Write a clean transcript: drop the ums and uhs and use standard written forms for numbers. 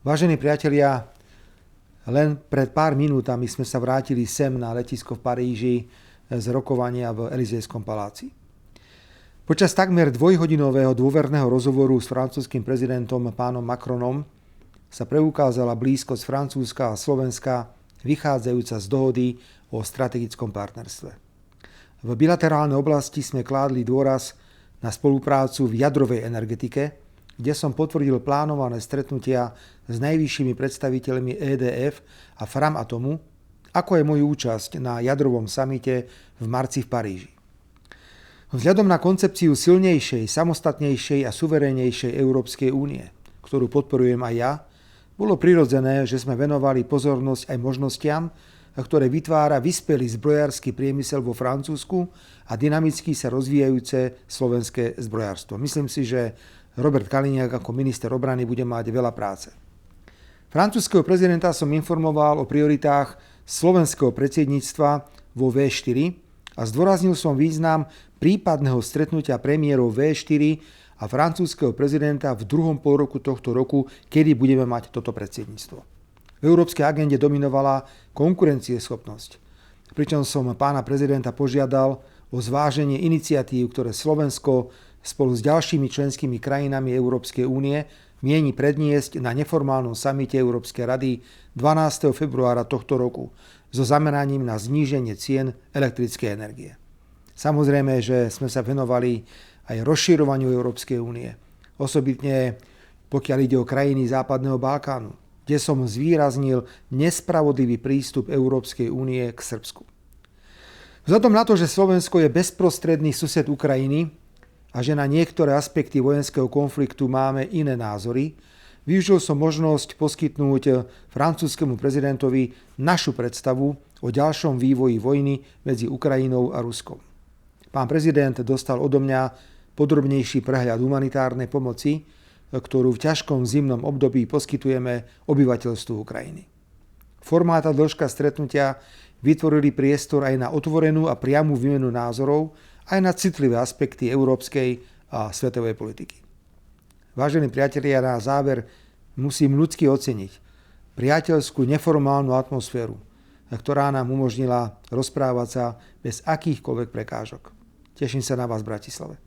Vážení priatelia, len pred pár minútami sme sa vrátili sem na letisko v Paríži z rokovania v Elizejskom paláci. Počas takmer dvojhodinového dôverného rozhovoru s francúzskym prezidentom pánom Macronom sa preukázala blízkosť Francúzska a Slovenska vychádzajúca z dohody o strategickom partnerstve. V bilaterálnej oblasti sme kládli dôraz na spoluprácu v jadrovej energetike, kde som potvrdil plánované stretnutia s najvyššími predstaviteľmi EDF a Framatomu, ako je moju účasť na jadrovom samite v marci v Paríži. Vzhľadom na koncepciu silnejšej, samostatnejšej a suverénnejšej Európskej únie, ktorú podporujem aj ja, bolo prirodzené, že sme venovali pozornosť aj možnostiam, ktoré vytvára vyspelý zbrojársky priemysel vo Francúzsku a dynamicky sa rozvíjajúce slovenské zbrojárstvo. Myslím si, že Robert Kaliňák ako minister obrany bude mať veľa práce. Francúzskeho prezidenta som informoval o prioritách slovenského predsedníctva vo V4 a zdôraznil som význam prípadného stretnutia premiérov V4 a francúzskeho prezidenta v druhom polroku tohto roku, kedy budeme mať toto predsedníctvo. V európskej agende dominovala konkurencieschopnosť, pričom som pána prezidenta požiadal o zváženie iniciatív, ktoré Slovensko spolu s ďalšími členskými krajinami Európskej únie mieni predniesť na neformálnom samite Európskej rady 12. februára tohto roku so zameraním na zníženie cien elektrickej energie. Samozrejme, že sme sa venovali aj rozširovaniu Európskej únie, osobitne pokiaľ ide o krajiny Západného Balkánu, kde som zvýraznil nespravodlivý prístup Európskej únie k Srbsku. Vzhľadom na to, že Slovensko je bezprostredný sused Ukrajiny a že na niektoré aspekty vojenského konfliktu máme iné názory, využil som možnosť poskytnúť francúzskemu prezidentovi našu predstavu o ďalšom vývoji vojny medzi Ukrajinou a Ruskom. Pán prezident dostal odo mňa podrobnejší prehľad humanitárnej pomoci, ktorú v ťažkom zimnom období poskytujeme obyvateľstvu Ukrajiny. Formát a dĺžka stretnutia vytvorili priestor aj na otvorenú a priamu výmenu názorov, aj na citlivé aspekty európskej a svetovej politiky. Vážení priatelia, na záver musím ľudsky oceniť priateľskú neformálnu atmosféru, ktorá nám umožnila rozprávať sa bez akýchkoľvek prekážok. Teším sa na vás v Bratislave.